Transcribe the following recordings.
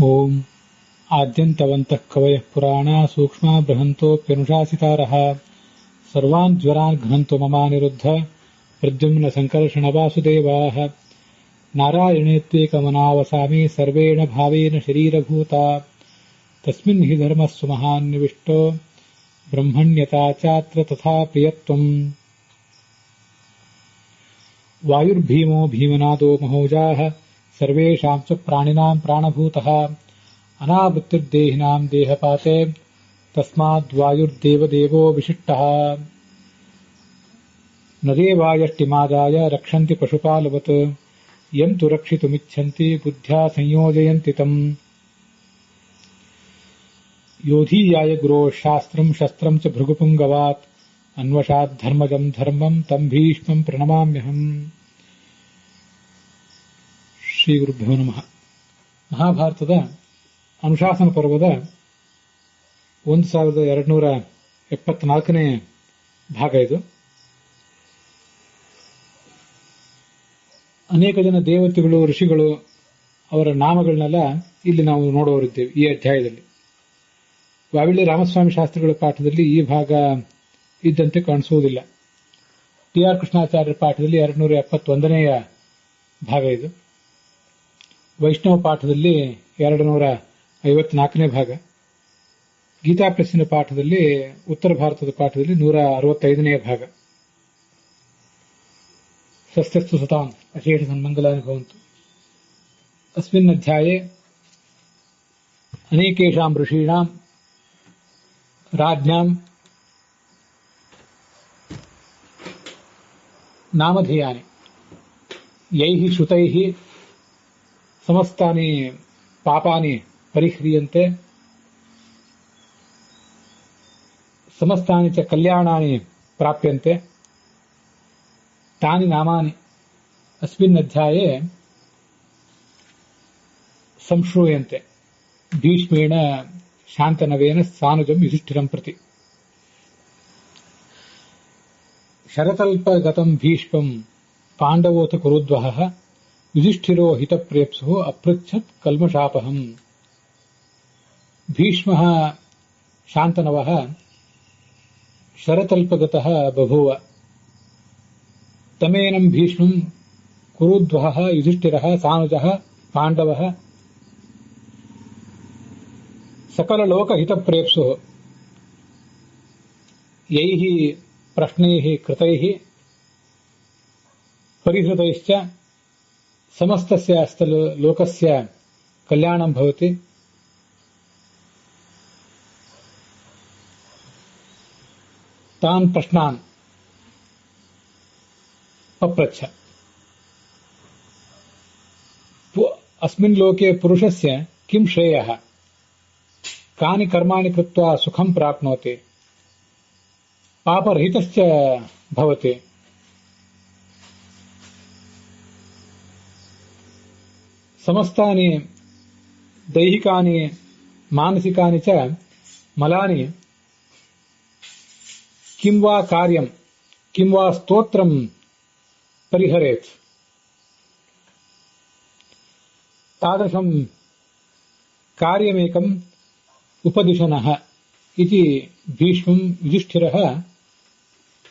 ಓಂ ಆದ್ಯಂತವಂತಃ ಕವಯಃ ಪುರಾಣ ಸೂಕ್ಷ್ಮ ಬೃಹಂತೋಪ್ಯನುಶಾಸಿತಾರಃ ಸರ್ವಾನ್ ಜ್ವರಾನ್ ಘ್ನಂತು ಮಮಾನಿರುದ್ಧ ಪ್ರದ್ಯುಮ್ನ ಸಂಕರ್ಷಣ ವಾಸುದೇವಾಃ ನಾರಾಯಣೇತ್ವೇಕಮನಾವಸಾಮಿ ಸರ್ವೇಣ ಭಾವೇನ ಶರೀರಭೂತ ತಸ್ಮಿನ್ ಹಿ ಧರ್ಮಸ್ಸು ಮಹಾನ್ನಿವಿಷ್ಟೋ ಬ್ರಹ್ಮಣ್ಯತಾ ಚಾತ್ರ ತಥಾ ಪ್ರಿಯತ್ವಂ ವಾಯುರ್ಭೀಮೋ ಭೀಮನಾದೋ ಮಹೋಜಾಃ ಸರ್ವೇಷಾಂ ಚ ಪ್ರಾಣಿನಾಂ ಪ್ರಾಣಭೂತಃ ಅನಾವೃತ್ತಿರ್ದೇಹಿನಾಂ ದೇಹಪಾತೆ ತಸ್ಮಾದ್ವಾಯುರ್ದೇವದೇವೋ ವಿಶಿಷ್ಟಃ ನರೇವಾಯಷ್ಟಿಮಾದಾಯ ರಕ್ಷಂತಿ ಪಶುಪಾಲವತ್ ಯಂ ತು ರಕ್ಷಿತುಮಿಚ್ಛಂತಿ ಬುದ್ಧ್ಯಾ ಸಂಯೋಜಯಂತಿ ತಂ ಯೋಧೀಯಾಯ ಗುರೋ ಶಾಸ್ತ್ರಂ ಶಸ್ತ್ರಂ ಚ ಭೃಗುಪುಂಗವಾತ್ ಅನ್ವಶಾತ್ ಧರ್ಮಜಂ ಧರ್ಮಂ ತಂ ಭೀಷ್ಮಂ ಪ್ರಣಮಾಮ್ಯಹಂ. ಶ್ರೀ ಗುರುಭ್ಯೋ ನಮಃ. ಮಹಾಭಾರತದ ಅನುಶಾಸನ ಪರ್ವದ 1274ನೇ ಭಾಗ ಇದು. ಅನೇಕ ಜನ ದೇವತೆಗಳು, ಋಷಿಗಳು, ಅವರ ನಾಮಗಳನ್ನೆಲ್ಲ ಇಲ್ಲಿ ನಾವು ನೋಡುವರಿದ್ದೇವೆ ಈ ಅಧ್ಯಾಯದಲ್ಲಿ. ವಾವಿಳ್ಳಿ ರಾಮಸ್ವಾಮಿ ಶಾಸ್ತ್ರಿಗಳ ಪಾಠದಲ್ಲಿ ಈ ಭಾಗ ಇದ್ದಂತೆ ಕಾಣಿಸುವುದಿಲ್ಲ. ಟಿ ಆರ್ ಕೃಷ್ಣಾಚಾರ್ಯರ ಪಾಠದಲ್ಲಿ 271ನೇ ಭಾಗ ಇದು. ವೈಷ್ಣವ ಪಾಠದಲ್ಲಿ 254ನೇ ಭಾಗ. ಗೀತಾ ಪ್ರೆಸ್ಸಿನ ಪಾಠದಲ್ಲಿ, ಉತ್ತರ ಭಾರತದ ಪಾಠದಲ್ಲಿ 165ನೇ ಭಾಗ. ಸ್ವಸ್ತಿಸ್ತು ಸತಾಂ ಅಶೇಷ ಸನ್ಮಂಗಲಾನಿ ಭವಂತು. ಅಸ್ಮಿನ್ ಅಧ್ಯಾಯೇ ಅನೇಕೇಷಾಂ ಋಷೀಣಾಂ ರಾಜ್ಞಾಂ ನಾಮಧೇಯಾನಿ ಯೈಹಿ ಶ್ರುತೈಹಿ ಸಮಸ್ತಾನಿ ಪಾಪಾನಿ ಪರಿಹ್ರಿಯಂತೆ ಸಮಸ್ತಾನಿ ಚ ಕಲ್ಯಾಣಾನಿ ಪ್ರಾಪ್ಯಂತೆ ತಾನಿ ನಾಮಾನಿ ಅಸ್ಮಿನ್ ಅಧ್ಯಾಯೇ ಸಂಶ್ರೂಯಂತೆ ಭೀಷ್ಮೇಣ ಶಾಂತನವೇನ ಸಾನುಜಂ ಯುಧಿಷ್ಠಿರಂ ಪ್ರತಿ. ಶರತಲ್ಪಗತಂ ಭೀಷ್ಮಂ ಪಾಂಡವೋಥ ಕುರುದ್ವಹಃ ಯುಧಿಷ್ಠಿರೋ ಹಿತಪ್ರೇಪ್ಸುಃ ಅಪೃಚ್ಛತ್ ಕಲ್ಮಷಾಪಹಂ. ಭೀಷ್ಮಃ ಶಾಂತನವಃ ಶರತಲ್ಪಗತಃ ಬಭೂವ. ತಮೇನಂ ಭೀಷ್ಮಂ ಕುರುದ್ವಹಃ ಯುಧಿಷ್ಠಿರಃ ಸಾನುಜಃ ಪಾಂಡವಃ ಸಕಲಲೋಕಹಿತಪ್ರೇಪ್ಸುಃ ಯೈಃ ಪ್ರಶ್ನೈಃ ಕೃತೈಃ ಪರಿಹೃತೈಶ್ಚ ಸಮಸ್ತಸ್ಯ ಲೋಕಸ್ಯ ಕಲ್ಯಾಣಂ ಭವತಿ. ತಾನ್ ಪ್ರಶ್ನಾನ್ ಪಪ್ರಚ್ಛ. ಅಸ್ಮಿನ್ ಲೋಕೆ ಪುರುಷಸ್ಯ ಕಿಂ ಶ್ರೇಯಃ, ಕಾನಿ ಕರ್ಮಾಣಿ ಕೃತ್ವಾ ಸುಖಂ ಪ್ರಾಪ್ನೋತಿ, ಪಾಪರಹಿತಶ್ಚ ಭವತಿ. ಸಮಸ್ತಾನಿ ದೈಹಿಕಾನಿ ಮಾನಸಿಕಾನಿ ಚ ಮಲಾನಿ ಕಿಂ ವಾ ಕಾರ್ಯಂ ಕಿಂ ವಾ ಸ್ತೋತ್ರಂ ಪರಿಹರೇತ್. ತಾದೃಶಂ ಕಾರ್ಯಮೇಕಂ ಉಪದಿಶನಃ ಇತಿ ಭೀಷ್ಮಂ ಯುಧಿಷ್ಠಿರಃ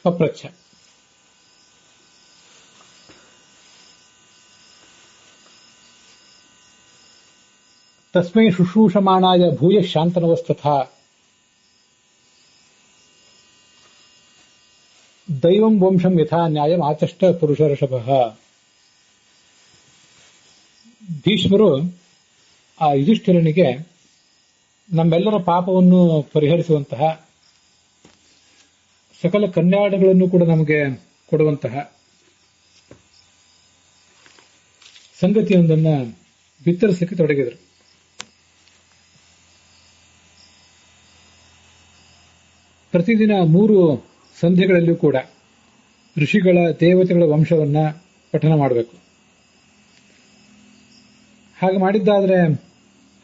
ಪಪ್ರಚ್ಛ. ತಸ್ಮೈ ಶುಶ್ರೂಷಮಾಣಾಯ ಭೂಯಃ ಶಾಂತನವಸ್ತಥಾ ದೈವಂ ವಂಶಂ ಯಥಾ ನ್ಯಾಯಂ ಆಚಷ್ಟ ಪುರುಷಋಷಭಃ. ಭೀಷ್ಮರು ಆ ಯುಧಿಷ್ಠಿರನಿಗೆ ನಮ್ಮೆಲ್ಲರ ಪಾಪವನ್ನು ಪರಿಹರಿಸುವಂತಹ, ಸಕಲ ಕನ್ಯಾಡಗಳನ್ನು ಕೂಡ ನಮಗೆ ಕೊಡುವಂತಹ ಸಂಗತಿಯೊಂದನ್ನು ಬಿತ್ತರಿಸಲಿಕ್ಕೆ ತೊಡಗಿದರು. ಪ್ರತಿದಿನ 3 ಸಂಧ್ಯೆಗಳಲ್ಲಿಯೂ ಕೂಡ ಋಷಿಗಳ, ದೇವತೆಗಳ ವಂಶವನ್ನು ಪಠನ ಮಾಡಬೇಕು. ಹಾಗೆ ಮಾಡಿದ್ದಾದರೆ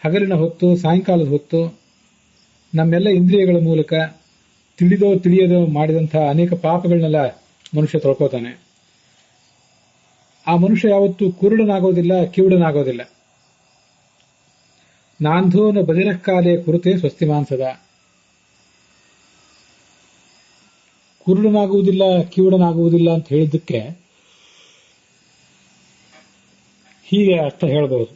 ಹಗಲಿನ ಹೊತ್ತು, ಸಾಯಂಕಾಲದ ಹೊತ್ತು ನಮ್ಮೆಲ್ಲ ಇಂದ್ರಿಯಗಳ ಮೂಲಕ ತಿಳಿದೋ ತಿಳಿಯದೋ ಮಾಡಿದಂತಹ ಅನೇಕ ಪಾಪಗಳನ್ನೆಲ್ಲ ಮನುಷ್ಯ ತೊಳ್ಕೋತಾನೆ. ಆ ಮನುಷ್ಯ ಯಾವತ್ತೂ ಕುರುಡನಾಗೋದಿಲ್ಲ, ಕಿವುಡನಾಗೋದಿಲ್ಲ. ನಾಂಧೋನ ಬದಿರಕ್ಕಾಲೆ ಕುರುತೆ ಸ್ವಸ್ತಿಮಾನ್ಸದ. ಕುರುಡನಾಗುವುದಿಲ್ಲ, ಕಿವುಡನಾಗುವುದಿಲ್ಲ ಅಂತ ಹೇಳಿದ್ದಕ್ಕೆ ಹೀಗೆ ಅರ್ಥ ಹೇಳಬಹುದು.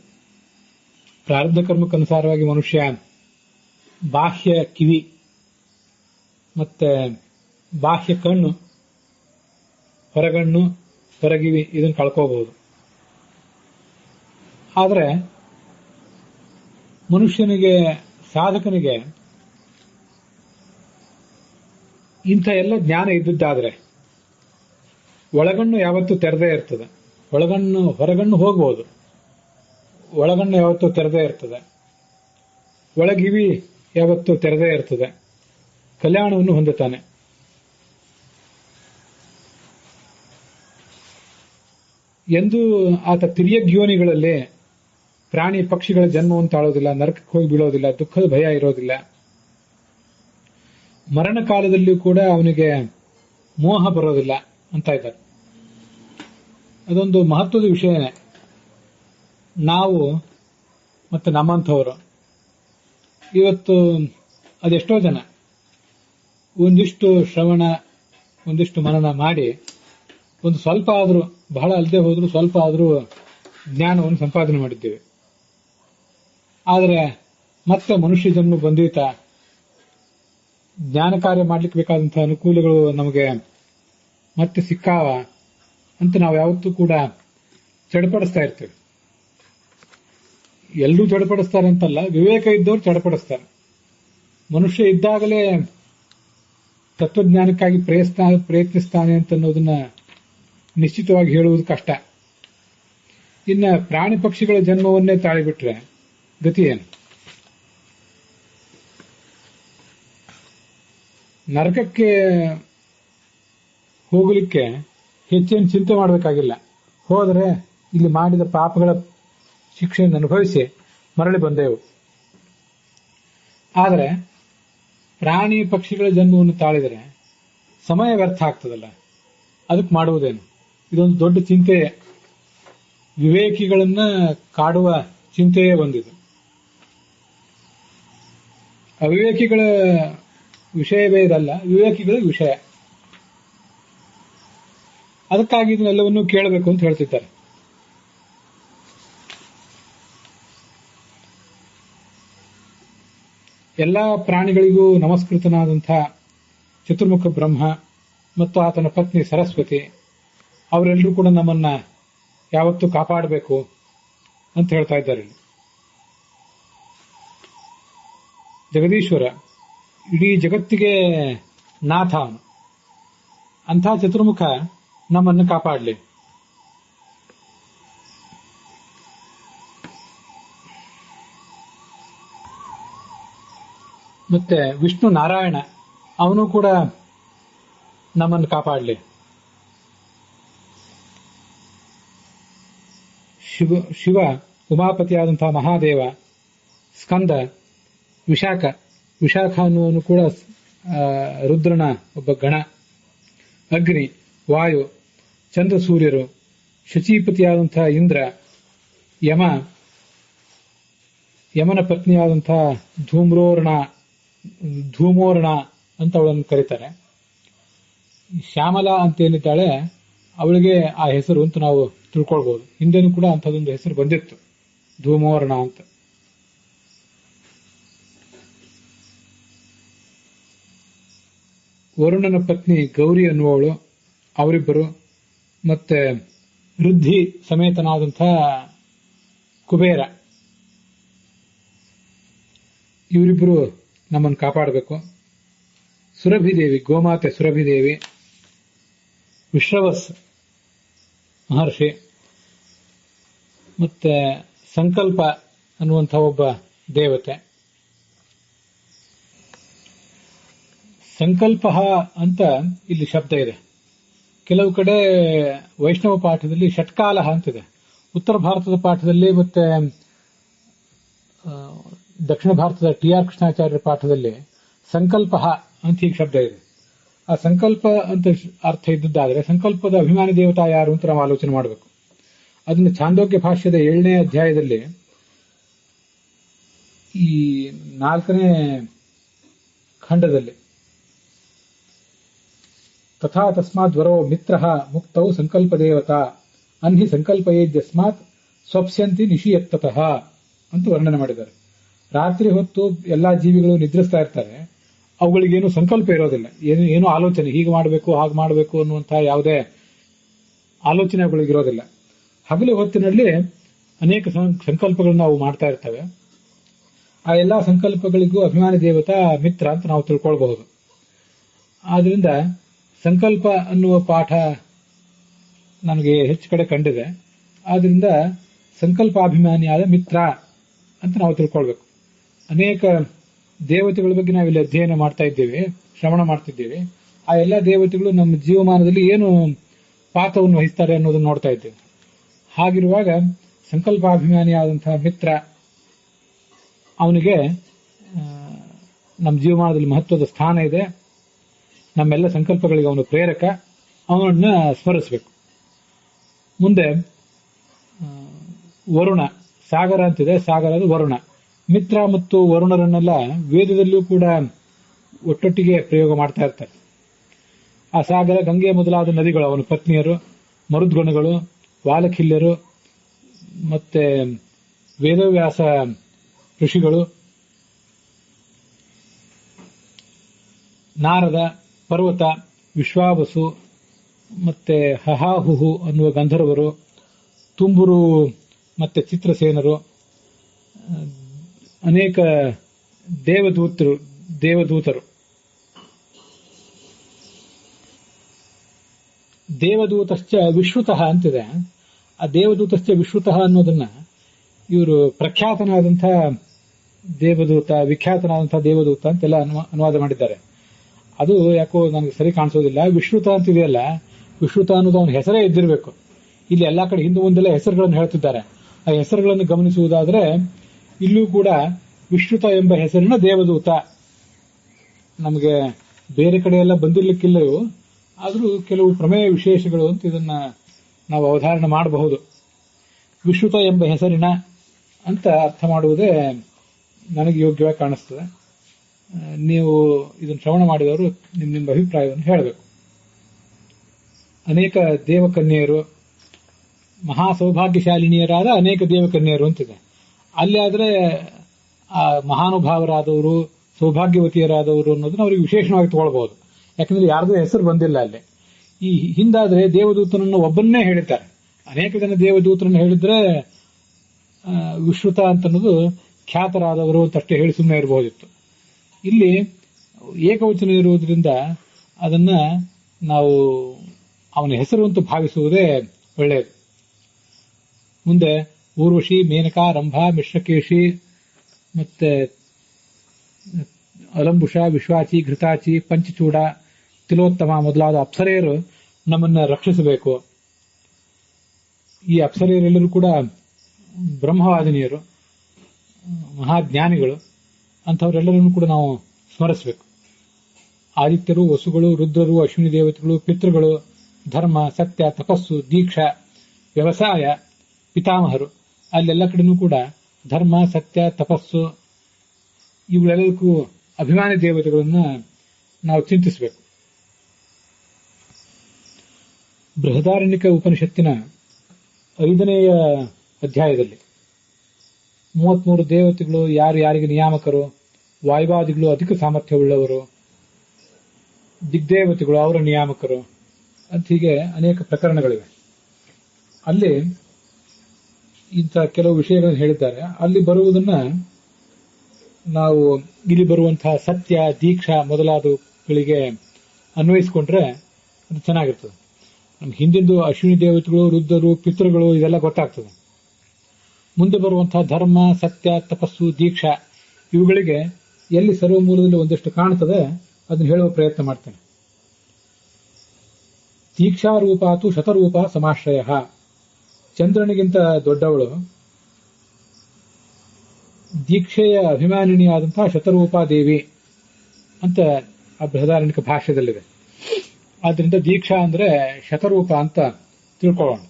ಪ್ರಾರಬ್ಧ ಕರ್ಮಕ್ಕನುಸಾರವಾಗಿ ಮನುಷ್ಯ ಬಾಹ್ಯ ಕಿವಿ ಮತ್ತೆ ಬಾಹ್ಯ ಕಣ್ಣು, ಹೊರಗಣ್ಣು, ಹೊರಗಿವಿ ಇದನ್ನು ಕಳ್ಕೋಬಹುದು. ಆದರೆ ಮನುಷ್ಯನಿಗೆ, ಸಾಧಕನಿಗೆ ಇಂಥ ಎಲ್ಲ ಜ್ಞಾನ ಇದ್ದದ್ದಾದ್ರೆ ಒಳಗಣ್ಣು ಯಾವತ್ತೂ ತೆರೆದೇ ಇರ್ತದೆ. ಹೊರಗಣ್ಣು ಹೋಗ್ಬೋದು, ಒಳಗಣ್ಣು ಯಾವತ್ತೂ ತೆರೆದೇ ಇರ್ತದೆ. ಒಳಗಿವಿ ಯಾವತ್ತೂ ತೆರೆದೇ ಇರ್ತದೆ. ಕಲ್ಯಾಣವನ್ನು ಹೊಂದುತ್ತಾನೆ. ಎಂದು ಆತ ತಿರ್ಯಗ್ಯೋನಿಗಳಲ್ಲಿ ಪ್ರಾಣಿ ಪಕ್ಷಿಗಳ ಜನ್ಮವನ್ನು ತಾಳೋದಿಲ್ಲ, ನರಕಕ್ಕೆ ಹೋಗಿ ಬೀಳೋದಿಲ್ಲ, ದುಃಖದ ಭಯ ಇರೋದಿಲ್ಲ. ಮರಣ ಕಾಲದಲ್ಲಿಯೂ ಕೂಡ ಅವನಿಗೆ ಮೋಹ ಬರೋದಿಲ್ಲ ಅಂತ ಇದ್ದಾರೆ. ಅದೊಂದು ಮಹತ್ವದ ವಿಷಯನೇ. ನಾವು ಮತ್ತು ನಮ್ಮಂಥವರು ಇವತ್ತು ಅದೆಷ್ಟೋ ಜನ ಒಂದಿಷ್ಟು ಶ್ರವಣ, ಒಂದಿಷ್ಟು ಮನನ ಮಾಡಿ ಒಂದು ಸ್ವಲ್ಪ ಆದರೂ, ಬಹಳ ಅಲ್ಲದೆ ಹೋದರೂ ಸ್ವಲ್ಪ ಆದರೂ ಜ್ಞಾನವನ್ನು ಸಂಪಾದನೆ ಮಾಡಿದ್ದೇವೆ. ಆದರೆ ಮತ್ತೆ ಮನುಷ್ಯ ಜನ್ಮ ಬಂದೀತ, ಜ್ಞಾನ ಕಾರ್ಯ ಮಾಡಲಿಕ್ಕೆ ಬೇಕಾದಂತಹ ಅನುಕೂಲಗಳು ನಮಗೆ ಮತ್ತೆ ಸಿಕ್ಕಾವ ಅಂತ ನಾವು ಯಾವತ್ತೂ ಕೂಡ ಚಡಪಡಿಸ್ತಾ ಇರ್ತೇವೆ. ಎಲ್ಲರೂ ಚಡಪಡಿಸ್ತಾರೆ ಅಂತಲ್ಲ, ವಿವೇಕ ಇದ್ದವರು ಚಡಪಡಿಸ್ತಾರೆ. ಮನುಷ್ಯ ಇದ್ದಾಗಲೇ ತತ್ವಜ್ಞಾನಕ್ಕಾಗಿ ಪ್ರಯತ್ನಿಸ್ತಾನೆ ಅಂತ ಅನ್ನೋದನ್ನ ನಿಶ್ಚಿತವಾಗಿ ಹೇಳುವುದು ಕಷ್ಟ. ಇನ್ನ ಪ್ರಾಣಿ ಪಕ್ಷಿಗಳ ಜನ್ಮವನ್ನೇ ತಾಳಿಬಿಟ್ರೆ ಗತಿ ಏನು? ನರಕಕ್ಕೆ ಹೋಗಲಿಕ್ಕೆ ಹೆಚ್ಚೇನು ಚಿಂತೆ ಮಾಡಬೇಕಾಗಿಲ್ಲ. ಹೋದರೆ ಇಲ್ಲಿ ಮಾಡಿದ ಪಾಪಗಳ ಶಿಕ್ಷೆಯನ್ನು ಅನುಭವಿಸಿ ಮರಳಿ ಬಂದೆವು. ಆದರೆ ಪ್ರಾಣಿ ಪಕ್ಷಿಗಳ ಜನ್ಮವನ್ನು ತಾಳಿದರೆ ಸಮಯ ವ್ಯರ್ಥ ಆಗ್ತದಲ್ಲ, ಅದಕ್ಕೆ ಮಾಡುವುದೇನು? ಇದೊಂದು ದೊಡ್ಡ ಚಿಂತೆ, ವಿವೇಕಿಗಳನ್ನ ಕಾಡುವ ಚಿಂತೆಯೇ ಒಂದಿದು. ಅವಿವೇಕಿಗಳ ವಿಷಯವೇ ಇದಲ್ಲ, ವಿವೇಕಿಗಳ ವಿಷಯ. ಅದಕ್ಕಾಗಿ ಇದನ್ನೆಲ್ಲವನ್ನೂ ಕೇಳಬೇಕು ಅಂತ ಹೇಳ್ತಿದ್ದಾರೆ. ಎಲ್ಲಾ ಪ್ರಾಣಿಗಳಿಗೂ ನಮಸ್ಕೃತನಾದಂಥ ಚತುರ್ಮುಖ ಬ್ರಹ್ಮ ಮತ್ತು ಆತನ ಪತ್ನಿ ಸರಸ್ವತಿ ಅವರೆಲ್ಲರೂ ಕೂಡ ನಮ್ಮನ್ನ ಯಾವತ್ತೂ ಕಾಪಾಡಬೇಕು ಅಂತ ಹೇಳ್ತಾ ಇದ್ದಾರೆ. ಜಗದೀಶ್ವರ ಇಡೀ ಜಗತ್ತಿಗೆ ನಾಥ ಅವನು. ಅಂಥ ಚತುರ್ಮುಖ ನಮ್ಮನ್ನು ಕಾಪಾಡಲಿ. ಮತ್ತೆ ವಿಷ್ಣು ನಾರಾಯಣ ಅವನು ಕೂಡ ನಮ್ಮನ್ನು ಕಾಪಾಡಲಿ. ಶಿವ ಉಮಾಪತಿಯಾದಂತಹ ಮಹಾದೇವ, ಸ್ಕಂದ, ವಿಶಾಖ ಅನ್ನುವನು ಕೂಡ ರುದ್ರನ ಒಬ್ಬ ಗಣ, ಅಗ್ನಿ, ವಾಯು, ಚಂದ್ರ ಸೂರ್ಯರು, ಶಚೀಪತಿಯಾದಂತಹ ಇಂದ್ರ, ಯಮನ ಪತ್ನಿಯಾದಂತಹ ಧೂಮೋರ್ಣ ಅಂತ ಅವಳನ್ನು ಕರೀತಾರೆ. ಶ್ಯಾಮಲಾ ಅಂತ ಏನಿದ್ದಾಳೆ ಅವಳಿಗೆ ಆ ಹೆಸರು ಅಂತ ನಾವು ತಿಳ್ಕೊಳ್ಬಹುದು. ಹಿಂದೆನೂ ಕೂಡ ಅಂಥದ್ದೊಂದು ಹೆಸರು ಬಂದಿತ್ತು, ಧೂಮೋರ್ಣ ಅಂತ. ವರುಣನ ಪತ್ನಿ ಗೌರಿ ಅನ್ನುವವಳು, ಅವರಿಬ್ಬರು, ಮತ್ತೆ ವೃದ್ಧಿ ಸಮೇತನಾದಂಥ ಕುಬೇರ, ಇವರಿಬ್ಬರು ನಮ್ಮನ್ನು ಕಾಪಾಡಬೇಕು. ಸುರಭಿದೇವಿ, ಗೋಮಾತೆ ಸುರಭಿದೇವಿ, ವಿಶ್ರವಸ್ ಮಹರ್ಷಿ, ಮತ್ತೆ ಸಂಕಲ್ಪ ಅನ್ನುವಂಥ ಒಬ್ಬ ದೇವತೆ. ಸಂಕಲ್ಪ ಅಂತ ಇಲ್ಲಿ ಶಬ್ದ ಇದೆ. ಕೆಲವು ಕಡೆ ವೈಷ್ಣವ ಪಾಠದಲ್ಲಿ ಷಟ್ಕಾಲ ಅಂತಿದೆ. ಉತ್ತರ ಭಾರತದ ಪಾಠದಲ್ಲಿ ಮತ್ತೆ ದಕ್ಷಿಣ ಭಾರತದ ಟಿ.ಆರ್. ಕೃಷ್ಣಾಚಾರ್ಯರ ಪಾಠದಲ್ಲಿ ಸಂಕಲ್ಪ ಅಂತ ಹೀಗೆ ಶಬ್ದ ಇದೆ. ಆ ಸಂಕಲ್ಪ ಅಂತ ಅರ್ಥ ಇದ್ದದ್ದಾದ್ರೆ ಸಂಕಲ್ಪದ ಅಭಿಮಾನಿ ದೇವತಾ ಯಾರು ಅಂತ ನಾವು ಆಲೋಚನೆ ಮಾಡಬೇಕು. ಅದನ್ನು ಛಾಂದೋಗ್ಯ ಭಾಷ್ಯದ 7ನೇ ಅಧ್ಯಾಯದಲ್ಲಿ ಈ 4ನೇ ಖಂಡದಲ್ಲಿ ತಥಾ ತಸ್ಮಾದ್ವರೋ ಮಿತ್ರಃ ಮುಕ್ತೌ ಸಂಕಲ್ಪ ದೇವತಾ ಅನ್ಹಿ ಸಂಕಲ್ಪಯೇದ್ಯಸ್ಮಾತ್ ಸ್ವಪ್ಸ್ಯಂತಿ ನಿಶಿಯತ್ತತಃ ಅಂತ ವರ್ಣನೆ ಮಾಡಿದ್ದಾರೆ. ರಾತ್ರಿ ಹೊತ್ತು ಎಲ್ಲಾ ಜೀವಿಗಳು ನಿದ್ರಿಸ್ತಾ ಇರ್ತಾರೆ. ಅವುಗಳಿಗೇನು ಸಂಕಲ್ಪ ಇರೋದಿಲ್ಲ, ಏನು ಆಲೋಚನೆ, ಹೀಗೆ ಮಾಡಬೇಕು ಹಾಗೆ ಮಾಡಬೇಕು ಅನ್ನುವಂತಹ ಯಾವುದೇ ಆಲೋಚನೆ ಅವುಗಳಿಗಿರೋದಿಲ್ಲ. ಹಗಲು ಹೊತ್ತಿನಲ್ಲಿ ಅನೇಕ ಸಂಕಲ್ಪಗಳನ್ನು ನಾವು ಮಾಡ್ತಾ ಇರ್ತವೆ. ಆ ಎಲ್ಲಾ ಸಂಕಲ್ಪಗಳಿಗೂ ಅಭಿಮಾನಿ ದೇವತಾ ಮಿತ್ರ ಅಂತ ನಾವು ತಿಳ್ಕೊಳ್ಬಹುದು. ಆದ್ರಿಂದ ಸಂಕಲ್ಪ ಅನ್ನುವ ಪಾಠ ನನಗೆ ಹೆಚ್ಚು ಕಡೆ ಕಂಡಿದೆ. ಆದ್ರಿಂದ ಸಂಕಲ್ಪಾಭಿಮಾನಿಯಾದ ಮಿತ್ರ ಅಂತ ನಾವು ತಿಳ್ಕೊಳ್ಬೇಕು. ಅನೇಕ ದೇವತೆಗಳ ಬಗ್ಗೆ ನಾವಿಲ್ಲಿ ಅಧ್ಯಯನ ಮಾಡ್ತಾ ಇದ್ದೇವೆ, ಶ್ರವಣ ಮಾಡ್ತಿದ್ದೇವೆ. ಆ ಎಲ್ಲ ದೇವತೆಗಳು ನಮ್ಮ ಜೀವಮಾನದಲ್ಲಿ ಏನು ಪಾತ್ರವನ್ನು ವಹಿಸ್ತಾರೆ ಅನ್ನೋದನ್ನು ನೋಡ್ತಾ ಇದ್ದೇವೆ. ಹಾಗಿರುವಾಗ ಸಂಕಲ್ಪಾಭಿಮಾನಿಯಾದಂತಹ ಮಿತ್ರ, ಅವನಿಗೆ ನಮ್ಮ ಜೀವಮಾನದಲ್ಲಿ ಮಹತ್ವದ ಸ್ಥಾನ ಇದೆ. ನಮ್ಮೆಲ್ಲ ಸಂಕಲ್ಪಗಳಿಗೆ ಅವನು ಪ್ರೇರಕ, ಅವನನ್ನ ಸ್ಮರಿಸಬೇಕು. ಮುಂದೆ ವರುಣ, ಸಾಗರ ಅಂತಿದೆ, ಸಾಗರದ ವರುಣ. ಮಿತ್ರ ಮತ್ತು ವರುಣರನ್ನೆಲ್ಲ ವೇದದಲ್ಲಿಯೂ ಕೂಡ ಒಟ್ಟೊಟ್ಟಿಗೆ ಪ್ರಯೋಗ ಮಾಡ್ತಾ ಇರ್ತಾರೆ. ಆ ಸಾಗರ, ಗಂಗೆ ಮೊದಲಾದ ನದಿಗಳು ಅವನ ಪತ್ನಿಯರು, ಮರುದ್ಗಣಗಳು, ವಾಲಖಿಲ್ಯರು, ಮತ್ತೆ ವೇದವ್ಯಾಸ ಋಷಿಗಳು, ನಾರದ, ಪರ್ವತ, ವಿಶ್ವಾವಸು, ಮತ್ತೆ ಹಹಾಹುಹು ಅನ್ನುವ ಗಂಧರ್ವರು, ತುಂಬುರು ಮತ್ತೆ ಚಿತ್ರಸೇನರು, ಅನೇಕ ದೇವದೂತರು. ದೇವದೂತಶ್ಚ ವಿಶ್ರುತಃ ಅಂತಿದೆ. ಆ ದೇವದೂತಶ್ಚ ವಿಶ್ರುತಃ ಅನ್ನೋದನ್ನ ಇವರು ಪ್ರಖ್ಯಾತನಾದಂತಹ ದೇವದೂತ, ವಿಖ್ಯಾತನಾದಂತಹ ದೇವದೂತ ಅಂತೆಲ್ಲ ಅನುವಾದ ಮಾಡಿದ್ದಾರೆ. ಅದು ಯಾಕೋ ನನಗೆ ಸರಿ ಕಾಣಿಸೋದಿಲ್ಲ. ವಿಶ್ರುತ ಅಂತಿದೆಯಲ್ಲ, ವಿಶ್ರುತ ಅನ್ನೋದು ಅವನ ಹೆಸರೇ ಇದ್ದಿರಬೇಕು. ಇಲ್ಲಿ ಎಲ್ಲಾ ಕಡೆ ಹಿಂದೆ ಮುಂದೆಲ್ಲ ಹೆಸರುಗಳನ್ನು ಹೇಳ್ತಿದ್ದಾರೆ. ಆ ಹೆಸರುಗಳನ್ನು ಗಮನಿಸುವುದಾದ್ರೆ ಇಲ್ಲೂ ಕೂಡ ವಿಶ್ರುತ ಎಂಬ ಹೆಸರಿನ ದೇವದೂತ ನಮಗೆ ಬೇರೆ ಕಡೆ ಎಲ್ಲ ಬಂದಿರ್ಲಿಕ್ಕಿಲ್ಲವೂ, ಆದರೂ ಕೆಲವು ಪ್ರಮೇಯ ವಿಶೇಷಗಳು ಅಂತ ಇದನ್ನ ನಾವು ಅವಧಾರಣೆ ಮಾಡಬಹುದು. ವಿಶ್ರುತ ಎಂಬ ಹೆಸರಿನ ಅಂತ ಅರ್ಥ ಮಾಡುವುದೇ ನನಗೆ ಯೋಗ್ಯವಾಗಿ ಕಾಣಿಸ್ತದೆ. ನೀವು ಇದನ್ನು ಶ್ರವಣ ಮಾಡಿದವರು ನಿಮ್ಮ ಅಭಿಪ್ರಾಯವನ್ನು ಹೇಳಬೇಕು. ಅನೇಕ ದೇವಕನ್ಯೆಯರು, ಮಹಾ ಸೌಭಾಗ್ಯಶಾಲಿನಿಯರಾದ ಅನೇಕ ದೇವಕನ್ಯೆಯರು ಅಂತಿದೆ. ಅಲ್ಲಿ ಆದ್ರೆ ಆ ಮಹಾನುಭಾವರಾದವರು, ಸೌಭಾಗ್ಯವತಿಯರಾದವರು ಅನ್ನೋದನ್ನ ಅವರಿಗೆ ವಿಶೇಷವಾಗಿ ತಗೊಳ್ಬಹುದು. ಯಾಕಂದ್ರೆ ಯಾರ್ದು ಹೆಸರು ಬಂದಿಲ್ಲ ಅಲ್ಲಿ. ಈ ಹಿಂದಾದ್ರೆ ದೇವದೂತನನ್ನು ಒಬ್ಬನ್ನೇ ಹೇಳಿದ್ದಾರೆ. ಅನೇಕ ಜನ ದೇವದೂತರನ್ನು ಹೇಳಿದ್ರೆ ವಿಶ್ರುತ ಅಂತನ್ನೋದು ಖ್ಯಾತರಾದವರು ಅಂತಷ್ಟೇ ಹೇಳಿ ಸುಮ್ಮನೆ ಇರಬಹುದಿತ್ತು. ಇಲ್ಲಿ ಏಕವಚನ ಇರುವುದರಿಂದ ಅದನ್ನ ನಾವು ಅವನ ಹೆಸರು ಅಂತ ಭಾವಿಸುವುದೇ ಒಳ್ಳೆಯದು. ಮುಂದೆ ಊರ್ವಶಿ, ಮೇನಕಾ, ರಂಭಾ, ಮಿಶ್ರಕೇಶಿ, ಮತ್ತೆ ಅಲಂಬುಷ, ವಿಶ್ವಾಚಿ, ಘೃತಾಚಿ, ಪಂಚಚೂಡ, ತಿಲೋತ್ತಮ ಮೊದಲಾದ ಅಪ್ಸರೆಯರು ನಮ್ಮನ್ನ ರಕ್ಷಿಸಬೇಕು. ಈ ಅಪ್ಸರೆಯರೆಲ್ಲರೂ ಕೂಡ ಬ್ರಹ್ಮವಾದಿನಿಯರು, ಮಹಾಜ್ಞಾನಿಗಳು. ಅಂಥವರೆಲ್ಲರನ್ನು ಕೂಡ ನಾವು ಸ್ಮರಿಸಬೇಕು. ಆದಿತ್ಯರು, ವಸುಗಳು, ರುದ್ರರು, ಅಶ್ವಿನಿ ದೇವತೆಗಳು, ಪಿತೃಗಳು, ಧರ್ಮ, ಸತ್ಯ, ತಪಸ್ಸು, ದೀಕ್ಷಾ, ವ್ಯವಸಾಯ, ಪಿತಾಮಹರು, ಅಲ್ಲೆಲ್ಲ ಕಡೆನೂ ಕೂಡ ಧರ್ಮ, ಸತ್ಯ, ತಪಸ್ಸು ಇವುಗಳೆಲ್ಲಕ್ಕೂ ಅಭಿಮಾನಿ ದೇವತೆಗಳನ್ನ ನಾವು ಚಿಂತಿಸಬೇಕು. ಬೃಹದಾರಣ್ಯಕ ಉಪನಿಷತ್ತಿನ 5ನೇಯ ಅಧ್ಯಾಯದಲ್ಲಿ 33 ದೇವತೆಗಳು ಯಾರು ಯಾರಿಗೆ ನಿಯಾಮಕರು, ವಾಯುವಾದಿಗಳು ಅಧಿಕ ಸಾಮರ್ಥ್ಯವುಳ್ಳವರು, ದಿಗ್ದೇವತೆಗಳು ಅವರ ನಿಯಾಮಕರು ಅಂತ ಹೀಗೆ ಅನೇಕ ಪ್ರಕರಣಗಳಿವೆ. ಅಲ್ಲಿ ಇಂಥ ಕೆಲವು ವಿಷಯಗಳನ್ನು ಹೇಳಿದ್ದಾರೆ. ಅಲ್ಲಿ ಬರುವುದನ್ನ ನಾವು ಇಲ್ಲಿ ಬರುವಂತಹ ಸತ್ಯ, ದೀಕ್ಷಾ ಮೊದಲಾದವುಗಳಿಗೆ ಅನ್ವಯಿಸಿಕೊಂಡ್ರೆ ಅದು ಚೆನ್ನಾಗಿರ್ತದೆ. ನಮ್ಗೆ ಹಿಂದಿಂದು ಅಶ್ವಿನಿ ದೇವತೆಗಳು, ರುದ್ರರು, ಪಿತೃಗಳು ಇದೆಲ್ಲ ಗೊತ್ತಾಗ್ತದೆ. ಮುಂದೆ ಬರುವಂತಹ ಧರ್ಮ, ಸತ್ಯ, ತಪಸ್ಸು, ದೀಕ್ಷಾ ಇವುಗಳಿಗೆ ಎಲ್ಲಿ ಸರ್ವಮೂಲದಲ್ಲಿ ಒಂದಷ್ಟು ಕಾಣ್ತದೆ ಅದನ್ನು ಹೇಳುವ ಪ್ರಯತ್ನ ಮಾಡ್ತೇನೆ. ದೀಕ್ಷಾರೂಪಾತು ಶತರೂಪ ಸಮಾಶ್ರಯ. ಚಂದ್ರನಿಗಿಂತ ದೊಡ್ಡವಳು ದೀಕ್ಷೆಯ ಅಭಿಮಾನಿನಿಯಾದಂತಹ ಶತರೂಪಾ ದೇವಿ ಅಂತ ಆ ಬೃಹದಾರಣ್ಯಕ ಭಾಷ್ಯದಲ್ಲಿದೆ. ಆದ್ರಿಂದ ದೀಕ್ಷಾ ಅಂದ್ರೆ ಶತರೂಪ ಅಂತ ತಿಳ್ಕೊಳ್ಳೋಣ.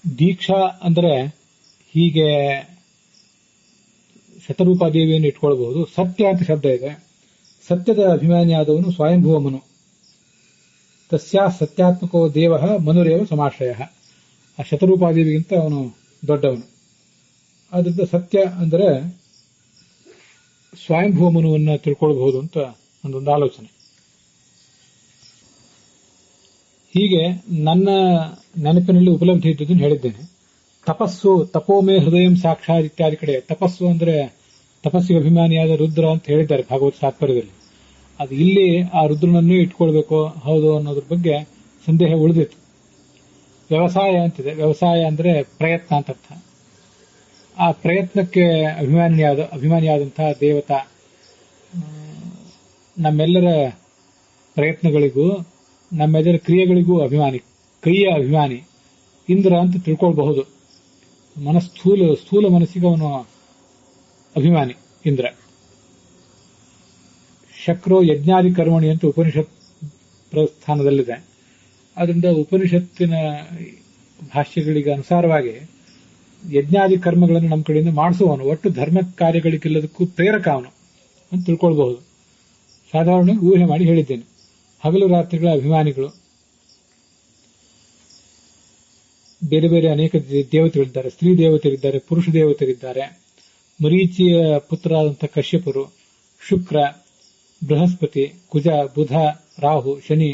ದೀಕ್ಷಾ ಅಂದ್ರೆ ಹೀಗೆ ಶತರೂಪಾದೇವಿಯನ್ನು ಇಟ್ಕೊಳ್ಬಹುದು. ಸತ್ಯ ಅಂತ ಶಬ್ದ ಇದೆ. ಸತ್ಯದ ಅಭಿಮಾನಿಯಾದವನು ಸ್ವಯಂಭುವ ಮನು. ತಸ್ಯಾ ಸತ್ಯಾತ್ಮಕೋ ದೇವ ಮನುರೇವ ಸಮಾಶ್ರಯ. ಆ ಶತರೂಪಾದೇವಿಗಿಂತ ಅವನು ದೊಡ್ಡವನು. ಆದ್ರಿಂದ ಸತ್ಯ ಅಂದರೆ ಸ್ವಯಂಭುವ ಮನುವನ್ನು ತಿಳ್ಕೊಳ್ಬಹುದು ಅಂತ ಒಂದೊಂದು ಆಲೋಚನೆ. ಹೀಗೆ ನನ್ನ ನೆನಪಿನಲ್ಲಿ ಉಪಲಬ್ಧಿ ಇದ್ದುದನ್ನು ಹೇಳಿದ್ದೇನೆ. ತಪಸ್ಸು, ತಪೋಮೇ ಹೃದಯಂ ಸಾಕ್ಷಾತ್ ಇತ್ಯಾದಿ ಕಡೆ ತಪಸ್ಸು ಅಂದ್ರೆ ತಪಸ್ಸಿಗೆ ಅಭಿಮಾನಿಯಾದ ರುದ್ರ ಅಂತ ಹೇಳಿದ್ದಾರೆ ಭಾಗವತ ತಾತ್ಪರ್ಯದಲ್ಲಿ. ಅದು ಇಲ್ಲಿ ಆ ರುದ್ರನನ್ನು ಇಟ್ಕೊಳ್ಬೇಕು ಹೌದು ಅನ್ನೋದ್ರ ಬಗ್ಗೆ ಸಂದೇಹ ಉಳಿದಿತ್ತು. ವ್ಯವಸಾಯ ಅಂತಿದೆ. ವ್ಯವಸಾಯ ಅಂದ್ರೆ ಪ್ರಯತ್ನ ಅಂತ ಅರ್ಥ. ಆ ಪ್ರಯತ್ನಕ್ಕೆ ಅಭಿಮಾನಿಯಾದಂತಹ ದೇವತಾ ನಮ್ಮೆಲ್ಲರ ಪ್ರಯತ್ನಗಳಿಗೂ ನಮ್ಮೆಲ್ಲರ ಕ್ರಿಯೆಗಳಿಗೂ ಅಭಿಮಾನಿ, ಕೈಯ ಅಭಿಮಾನಿ ಇಂದ್ರ ಅಂತ ತಿಳ್ಕೊಳ್ಬಹುದು. ಸ್ಥೂಲ ಮನಸ್ಸಿಗೆ ಅವನು ಅಭಿಮಾನಿ ಇಂದ್ರ. ಶಕ್ರೋ ಯಜ್ಞಾದಿ ಕರ್ಮಣಿ ಅಂತ ಉಪನಿಷತ್ ಪ್ರಸ್ಥಾನದಲ್ಲಿದೆ. ಅದರಿಂದ ಉಪನಿಷತ್ತಿನ ಭಾಷ್ಯಗಳಿಗೆ ಅನುಸಾರವಾಗಿ ಯಜ್ಞಾದಿ ಕರ್ಮಗಳನ್ನು ನಮ್ಮ ಕಡೆಯಿಂದ ಮಾಡಿಸುವವನು, ಒಟ್ಟು ಧರ್ಮ ಕಾರ್ಯಗಳಿಗೆಲ್ಲದಕ್ಕೂ ಪ್ರೇರಕ ಅವನು ಅಂತ ತಿಳ್ಕೊಳ್ಬಹುದು. ಸಾಧಾರಣ ಊಹೆ ಮಾಡಿ ಹೇಳಿದ್ದೇನೆ. ಹಗಲು ರಾತ್ರಿಗಳ ಅಭಿಮಾನಿಗಳು ಬೇರೆ ಬೇರೆ ಅನೇಕ ದೇವತೆಗಳಿದ್ದಾರೆ. ಸ್ತ್ರೀ ದೇವತೆಗಳಿದ್ದಾರೆ, ಪುರುಷ ದೇವತೆಗಳಿದ್ದಾರೆ. ಮರೀಚಿಯ ಪುತ್ರರಾದಂತಹ ಕಶ್ಯಪರು, ಶುಕ್ರ, ಬೃಹಸ್ಪತಿ, ಕುಜ, ಬುಧ, ರಾಹು, ಶನಿ,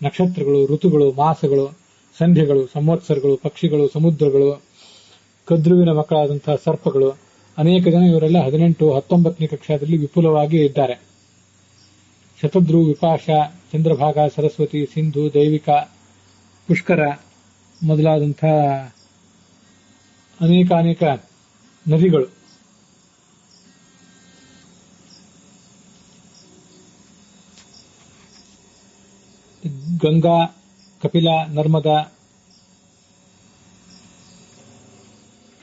ನಕ್ಷತ್ರಗಳು, ಋತುಗಳು, ಮಾಸಗಳು, ಸಂಧ್ಯೆಗಳು, ಸಂವತ್ಸರಗಳು, ಪಕ್ಷಿಗಳು, ಸಮುದ್ರಗಳು, ಕದ್ರುವಿನ ಮಕ್ಕಳಾದಂತಹ ಸರ್ಪಗಳು, ಅನೇಕ ಜನ ಇವರೆಲ್ಲ 18, 19ನೇ ಕಕ್ಷಾದಲ್ಲಿ ವಿಪುಲವಾಗಿ ಇದ್ದಾರೆ. ಶತದ್ರು, ವಿಪಾಶ, ಚಂದ್ರಭಾಗ, ಸರಸ್ವತಿ, ಸಿಂಧು, ದೈವಿಕ, ಪುಷ್ಕರ ಮೊದಲಾದಂಥ ಅನೇಕ ನದಿಗಳು. ಗಂಗಾ, ಕಪಿಲ, ನರ್ಮದಾ.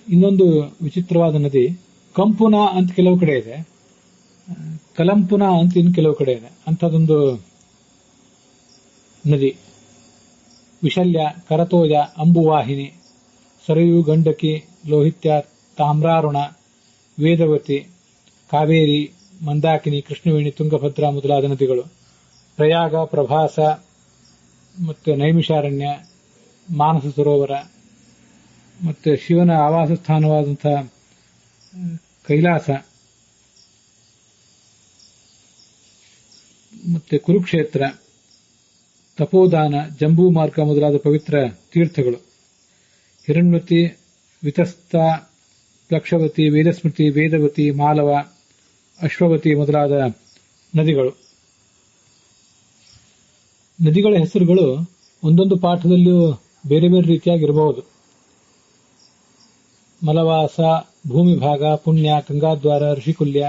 ಇನ್ನೊಂದು ವಿಚಿತ್ರವಾದ ನದಿ ಕಂಪುನ ಅಂತ ಕೆಲವು ಕಡೆ ಇದೆ, ಕಲಂಪುನ ಅಂತ ಇನ್ನು ಕೆಲವು ಕಡೆ ಇದೆ. ಅಂಥದ್ದೊಂದು ನದಿ. ವಿಶಲ್ಯ, ಕರತೋಯ, ಅಂಬುವಾಹಿನಿ, ಸರಯು, ಗಂಡಕಿ, ಲೋಹಿತ್ಯ, ತಾಮ್ರಾರುಣ, ವೇದವತಿ, ಕಾವೇರಿ, ಮಂದಾಕಿನಿ, ಕೃಷ್ಣವೇಣಿ, ತುಂಗಭದ್ರಾ ಮೊದಲಾದ ನದಿಗಳು. ಪ್ರಯಾಗ, ಪ್ರಭಾಸ ಮತ್ತು ನೈಮಿಷಾರಣ್ಯ, ಮಾನಸ ಸರೋವರ ಮತ್ತು ಶಿವನ ಆವಾಸ ಸ್ಥಾನವಾದಂತಹ ಕೈಲಾಸ ಮತ್ತು ಕುರುಕ್ಷೇತ್ರ, ತಪೋದಾನ, ಜಂಬೂ ಮಾರ್ಗ ಮೊದಲಾದ ಪವಿತ್ರ ತೀರ್ಥಗಳು. ಹಿರಣ್ವತಿ, ವಿತಸ್ತ, ಪ್ಲಕ್ಷವತಿ, ವೇದಸ್ಮೃತಿ, ವೇದವತಿ, ಮಾಲವ, ಅಶ್ವವತಿ ಮೊದಲಾದ ನದಿಗಳು. ನದಿಗಳ ಹೆಸರುಗಳು ಒಂದೊಂದು ಪಾಠದಲ್ಲಿಯೂ ಬೇರೆ ಬೇರೆ ರೀತಿಯಾಗಿರಬಹುದು. ಮಲವಾಸ, ಭೂಮಿಭಾಗ, ಪುಣ್ಯ, ಗಂಗಾದ್ವಾರ, ಋಷಿಕುಲ್ಯ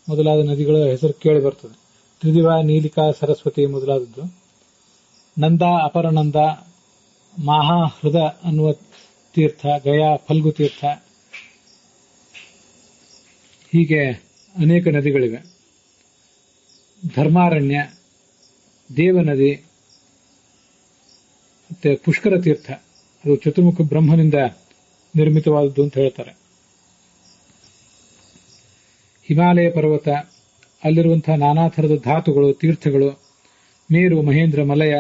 ಮೊದಲಾದ ನದಿಗಳ ಹೆಸರು ಕೇಳಿ ಬರ್ತದೆ. ತ್ರಿದಿವ, ನೀಲಿಕಾ, ಸರಸ್ವತಿ ಮೊದಲಾದದ್ದು. ನಂದ, ಅಪರನಂದ, ಮಹಾಹೃದ ಅನ್ನುವ ತೀರ್ಥ, ಗಯಾ, ಫಲ್ಗು ತೀರ್ಥ, ಹೀಗೆ ಅನೇಕ ನದಿಗಳಿವೆ. ಧರ್ಮಾರಣ್ಯ, ದೇವನದಿ ಮತ್ತೆ ಪುಷ್ಕರ ತೀರ್ಥ, ಅದು ಚತುರ್ಮುಖ ಬ್ರಹ್ಮನಿಂದ ನಿರ್ಮಿತವಾದದ್ದು ಅಂತ ಹೇಳ್ತಾರೆ. ಹಿಮಾಲಯ ಪರ್ವತ, ಅಲ್ಲಿರುವಂತಹ ನಾನಾ ಥರದ ಧಾತುಗಳು, ತೀರ್ಥಗಳು. ಮೇರು, ಮಹೇಂದ್ರ, ಮಲಯ,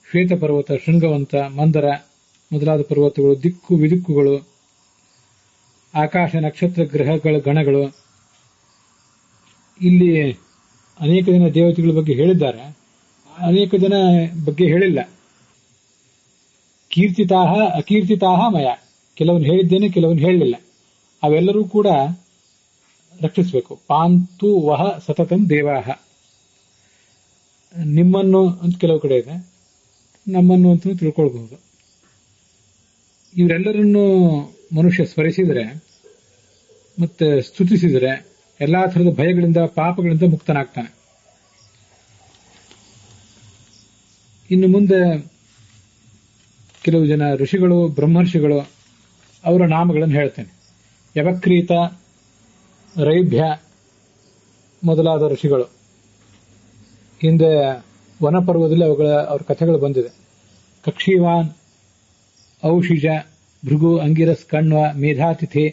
ಶ್ವೇತ ಪರ್ವತ, ಶೃಂಗವಂತ, ಮಂದರ ಮೊದಲಾದ ಪರ್ವತಗಳು. ದಿಕ್ಕು ವಿದಿಕ್ಕುಗಳು, ಆಕಾಶ, ನಕ್ಷತ್ರ, ಗ್ರಹಗಳ ಗಣಗಳು. ಇಲ್ಲಿ ಅನೇಕ ಜನ ದೇವತೆಗಳ ಬಗ್ಗೆ ಹೇಳಿದ್ದಾರೆ, ಅನೇಕ ಜನ ಬಗ್ಗೆ ಹೇಳಿಲ್ಲ. ಕೀರ್ತಿತಾಹ ಅಕೀರ್ತಿತಾಹ ಮಯ, ಕೆಲವನು ಹೇಳಿದ್ದೇನೆ, ಕೆಲವನು ಹೇಳಲಿಲ್ಲ. ಅವೆಲ್ಲರೂ ಕೂಡ ರಕ್ಷಿಸಬೇಕು. ಪಾಂತು ವಹ ಸತತಂ ದೇವಾಹ, ನಿಮ್ಮನ್ನು ಅಂತ ಕೆಲವು ಕಡೆ ಇದೆ, ನಮ್ಮನ್ನು ಅಂತ ತಿಳ್ಕೊಳ್ಬಹುದು. ಇವರೆಲ್ಲರನ್ನೂ ಮನುಷ್ಯ ಸ್ಮರಿಸಿದರೆ ಮತ್ತೆ ಸ್ತುತಿಸಿದರೆ ಎಲ್ಲಾ ಥರದ ಭಯಗಳಿಂದ, ಪಾಪಗಳಿಂದ ಮುಕ್ತನಾಗ್ತಾನೆ. ಇನ್ನು ಮುಂದೆ ಕೆಲವು ಜನ ಋಷಿಗಳು, ಬ್ರಹ್ಮರ್ಷಿಗಳು, ಅವರ ನಾಮಗಳನ್ನು ಹೇಳ್ತೇನೆ. ಯವಕ್ರೀತ, ರೈಭ್ಯ ಮೊದಲಾದ ಋಷಿಗಳು. ಹಿಂದೆ ವನಪರ್ವದಲ್ಲಿ ಅವ್ರ ಕಥೆಗಳು ಬಂದಿದೆ. ಕಕ್ಷಿವಾನ್, ಔಷಿಜ, ಭೃಗು, ಅಂಗಿರಸ್, ಕಣ್ವ, ಮೇಧಾತಿಥಿ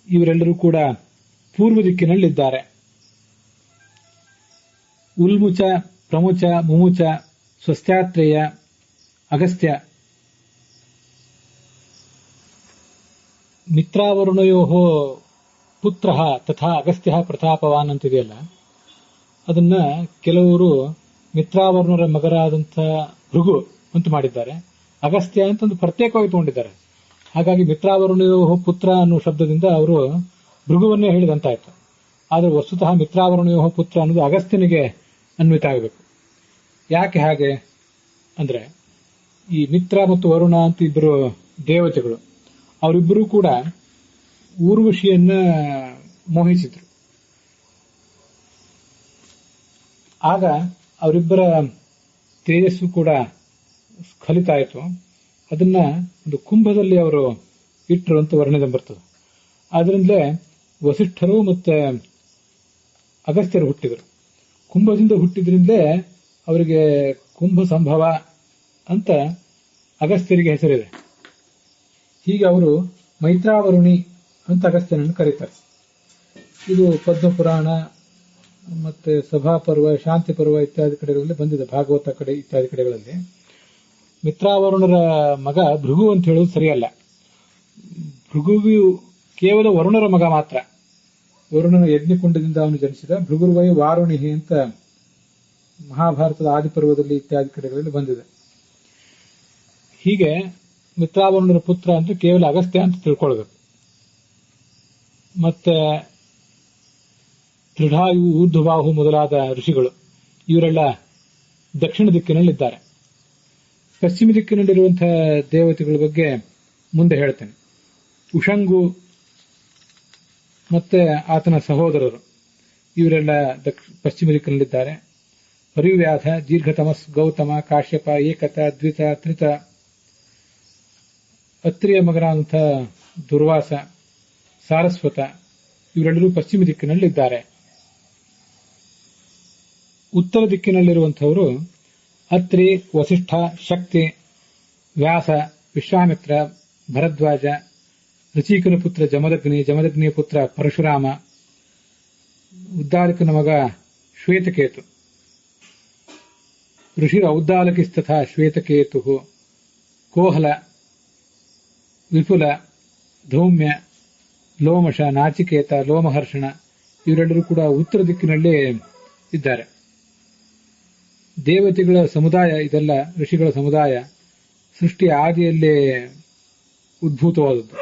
ಇವರೆಲ್ಲರೂ ಕೂಡ ಪೂರ್ವ ದಿಕ್ಕಿನಲ್ಲಿದ್ದಾರೆ. ಉಲ್ಮುಚ, ಪ್ರಮುಚ, ಮುಮುಚ, ಸ್ವಸ್ತ್ಯಾತ್ರೇಯ, ಅಗಸ್ತ್ಯ, ಮಿತ್ರಾವರುಣಯೋ ಪುತ್ರ ತಥಾ ಅಗಸ್ತ್ಯ ಪ್ರತಾಪವಾನ್ ಅಂತಿದೆಯಲ್ಲ, ಅದನ್ನ ಕೆಲವರು ಮಿತ್ರಾವರುಣರ ಮಗರಾದಂಥ ಭೃಗು ಅಂತ ಮಾಡಿದ್ದಾರೆ, ಅಗಸ್ತ್ಯ ಅಂತ ಒಂದು ಪ್ರತ್ಯೇಕವಾಗಿ ತಗೊಂಡಿದ್ದಾರೆ. ಹಾಗಾಗಿ ಮಿತ್ರಾವರುಣಯೋ ಪುತ್ರ ಅನ್ನೋ ಶಬ್ದದಿಂದ ಅವರು ಭೃಗುವನ್ನೇ ಹೇಳಿದಂತಾಯ್ತು. ಆದರೆ ವಸ್ತುತಃ ಮಿತ್ರಾವರುಣಯೋ ಪುತ್ರ ಅನ್ನೋದು ಅಗಸ್ತ್ಯನಿಗೆ ಅನ್ವಿತ ಆಗಬೇಕು. ಯಾಕೆ ಹಾಗೆ ಅಂದ್ರೆ, ಈ ಮಿತ್ರ ಮತ್ತು ವರುಣ ಅಂತ ಇಬ್ಬರು ದೇವತೆಗಳು, ಅವರಿಬ್ಬರೂ ಕೂಡ ಊರ್ವಶಿಯನ್ನ ಮೋಹಿಸಿದ್ರು. ಆಗ ಅವರಿಬ್ಬರ ತೇಜಸ್ಸು ಕೂಡ ಸ್ಖಲಿತಾಯಿತು. ಅದನ್ನ ಒಂದು ಕುಂಭದಲ್ಲಿ ಅವರು ಇಟ್ಟರು ಅಂತ ವರ್ಣನೆ ಬರ್ತದೆ. ಆದ್ರಿಂದಲೇ ವಸಿಷ್ಠರು ಮತ್ತೆ ಅಗಸ್ತ್ಯರು ಹುಟ್ಟಿದರು. ಕುಂಭದಿಂದ ಹುಟ್ಟಿದ್ರಿಂದಲೇ ಅವರಿಗೆ ಕುಂಭ ಸಂಭವ ಅಂತ ಅಗಸ್ತ್ಯರಿಗೆ ಹೆಸರಿದೆ. ಹೀಗೆ ಅವರು ಮೈತ್ರಾವರುಣಿ ಅಂತ ಅಗಸ್ತ್ಯನನ್ನು ಕರೀತಾರೆ. ಇದು ಪದ್ಮಪುರಾಣ ಮತ್ತೆ ಸಭಾಪರ್ವ, ಶಾಂತಿ ಪರ್ವ ಇತ್ಯಾದಿ ಕಡೆಗಳಲ್ಲಿ ಬಂದಿದೆ, ಭಾಗವತ ಕಡೆ ಇತ್ಯಾದಿ ಕಡೆಗಳಲ್ಲಿ. ಮಿತ್ರಾವರುಣರ ಮಗ ಭೃಗು ಅಂತ ಹೇಳೋದು ಸರಿಯಲ್ಲ. ಭೃಗುವು ಕೇವಲ ವರುಣರ ಮಗ ಮಾತ್ರ. ವರುಣನ ಯಜ್ಞಕುಂಡದಿಂದ ಅವನು ಜನಿಸಿದ. ಭೃಗುರ್ವೈ ವಾರುಣಿಹಿ ಅಂತ ಮಹಾಭಾರತದ ಆದಿಪರ್ವದಲ್ಲಿ ಇತ್ಯಾದಿ ಕಡೆಗಳಲ್ಲಿ ಬಂದಿದೆ. ಹೀಗೆ ಮಿತ್ರಾವರುಣರ ಪುತ್ರ ಅಂತ ಕೇವಲ ಅಗಸ್ತ್ಯ ಅಂತ ತಿಳ್ಕೊಳ್ಬೇಕು. ಮತ್ತೆ ತ್ರಿಢಾಯು, ಊರ್ಧ್ವಬಾಹು ಮೊದಲಾದ ಋಷಿಗಳು ಇವರೆಲ್ಲ ದಕ್ಷಿಣ ದಿಕ್ಕಿನಲ್ಲಿದ್ದಾರೆ. ಪಶ್ಚಿಮ ದಿಕ್ಕಿನಲ್ಲಿರುವಂತಹ ದೇವತೆಗಳ ಬಗ್ಗೆ ಮುಂದೆ ಹೇಳ್ತೇನೆ. ಉಷಂಗು ಮತ್ತೆ ಆತನ ಸಹೋದರರು ಇವರೆಲ್ಲ ಪಶ್ಚಿಮ ದಿಕ್ಕಿನಲ್ಲಿದ್ದಾರೆ. ಪರಿವ್ಯಾಧ, ದೀರ್ಘತಮಸ್, ಗೌತಮ, ಕಾಶ್ಯಪ, ಏಕತ, ದ್ವಿತ, ತ್ರಿತ, ಅತ್ರಿಯ ಮಗನಾದಂಥ ದುರ್ವಾಸ, ಸಾರಸ್ವತ ಇವರೆಲ್ಲರೂ ಪಶ್ಚಿಮ ದಿಕ್ಕಿನಲ್ಲಿದ್ದಾರೆ. ಉತ್ತರ ದಿಕ್ಕಿನಲ್ಲಿರುವಂಥವರು ಅತ್ರಿ, ವಸಿಷ್ಠ, ಶಕ್ತಿ, ವ್ಯಾಸ, ವಿಶ್ವಾಮಿತ್ರ, ಭರದ್ವಾಜ, ಋಚೀಕನ ಪುತ್ರ ಜಮದಗ್ನಿ, ಜಮದಗ್ನಿಯ ಪುತ್ರ ಪರಶುರಾಮ, ಉದ್ದಾಲಕನ ಮಗ ಶ್ವೇತಕೇತು, ಋಷಿರ ಔದ್ದಾಲಕಿಸ್ತಥಾ ಶ್ವೇತಕೇತು, ಕೋಹಲ, ವಿಪುಲ, ಧೌಮ್ಯ, ಲೋಮಶ, ನಾಚಿಕೇತ, ಲೋಮಹರ್ಷಣ ಇವರೆಲ್ಲರೂ ಕೂಡ ಉತ್ತರ ದಿಕ್ಕಿನಲ್ಲಿ ಇದ್ದಾರೆ. ದೇವತೆಗಳ ಸಮುದಾಯ ಇದೆಲ್ಲ, ಋಷಿಗಳ ಸಮುದಾಯ ಸೃಷ್ಟಿಯ ಆದಿಯಲ್ಲೇ ಉದ್ಭೂತವಾದದ್ದು.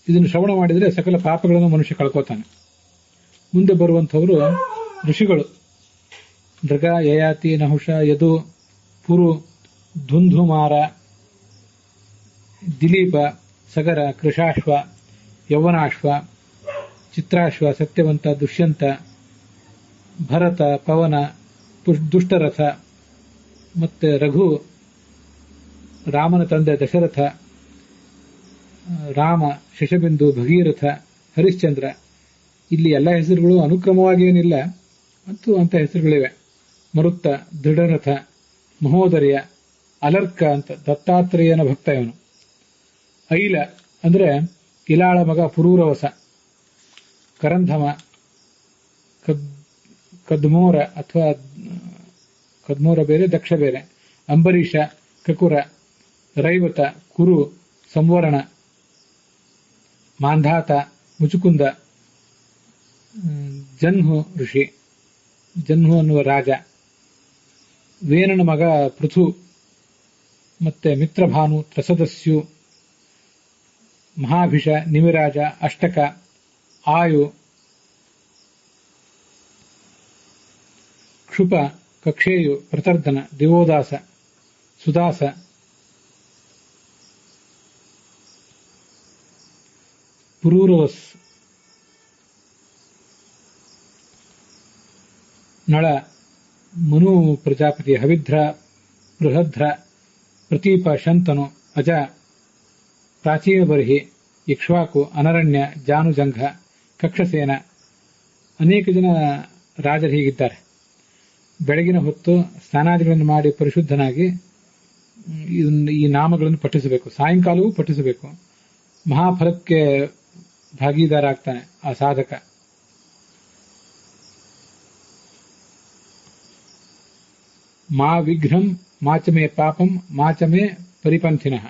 ಇದನ್ನು ಶ್ರವಣ ಮಾಡಿದರೆ ಸಕಲ ಪಾಪಗಳನ್ನು ಮನುಷ್ಯ ಕಳ್ಕೋತಾನೆ. ಮುಂದೆ ಬರುವಂಥವರು ಋಷಿಗಳು ನೃಗ, ಯಯಾತಿ, ನಹುಷ, ಯದು, ಪುರು, ಧುಂಧುಮಾರ, ದಿಲೀಪ, ಸಗರ, ಕೃಷಾಶ್ವ, ಯೌವನಾಶ್ವ, ಚಿತ್ರಾಶ್ವ, ಸತ್ಯವಂತ, ದುಷ್ಯಂತ, ಭರತ, ಪವನ, ದುಷ್ಟರಥ, ಮತ್ತೆ ರಘು, ರಾಮನ ತಂದೆ ದಶರಥ, ರಾಮ, ಶಶಬಿಂದು, ಭಗೀರಥ, ಹರಿಶ್ಚಂದ್ರ. ಇಲ್ಲಿ ಎಲ್ಲ ಹೆಸರುಗಳು ಅನುಕ್ರಮವಾಗಿ ಏನಿಲ್ಲ, ಮತ್ತು ಅಂತ ಹೆಸರುಗಳಿವೆ. ಮರುತ್ತ, ದೃಢರಥ, ಮಹೋದರ್ಯ, ಅಲರ್ಕ ಅಂತ ದತ್ತಾತ್ರೇಯನ ಭಕ್ತ ಇವನು. ಐಲ ಅಂದ್ರೆ ಇಲಾಳ ಮಗ ಪುರೂರವಸ, ಕರಂಧಮ, ಕದ್ಮೋರ ಅಥವಾ ಕದ್ಮೋರ ಬೇರೆ, ದಕ್ಷ ಬೇರೆ, ಅಂಬರೀಷ, ಕಕುರ, ರೈವತ, ಕುರು, ಸಂವರಣ, ಮಾಂಧಾತ, ಮುಚುಕುಂದ, ಜನ್ಹು ಋಷಿ, ಜನ್ಹು ಅನ್ನುವ ರಾಜ, ವೇನನ ಮಗ ಪೃಥು, ಮತ್ತೆ ಮಿತ್ರಭಾನು, ತ್ರಸದಸ್ಯು, ಮಹಾಭಿಷ, ನಿಮಿರಾಜ, ಅಷ್ಟಕ, ಆಯು, ಕ್ಷುಪ, ಕಕ್ಷೇಯು, ಪ್ರತರ್ಧನ, ದಿವೋದಾಸ, ಸುದಾಸ, ಪುರೂರವಸ್, ನಳ, ಮನು ಪ್ರಜಾಪತಿ, ಹವಿಧ್ರ, ಬೃಹಧ್ರ, ಪ್ರತೀಪ, ಶಂತನು, ಅಜ, ಪ್ರಾಚೀನ ಬರ್ಹಿ, ಇಕ್ಷ್ವಾಕು, ಅನರಣ್ಯ, ಜಾನುಜಂಘ, ಕಕ್ಷಸೇನ. ಅನೇಕ ಜನ ರಾಜರು ಹೀಗಿದ್ದಾರೆ. ಬೆಳಗಿನ ಹೊತ್ತು ಸ್ನಾನಾದಿಗಳನ್ನು ಮಾಡಿ ಪರಿಶುದ್ಧನಾಗಿ ಈ ನಾಮಗಳನ್ನು ಪಠಿಸಬೇಕು. ಸಾಯಂಕಾಲವೂ ಪಠಿಸಬೇಕು. ಮಹಾಫಲಕ್ಕೆ ಭಾಗೀದಾರ ಆಗ್ತಾನೆ ಆ ಸಾಧಕ. ಮಾ ವಿಘ್ನಂ ಮಾಚಮೇ ಪಾಪಂ ಮಾಚಮೇ ಪರಿಪಂಥಿನಃ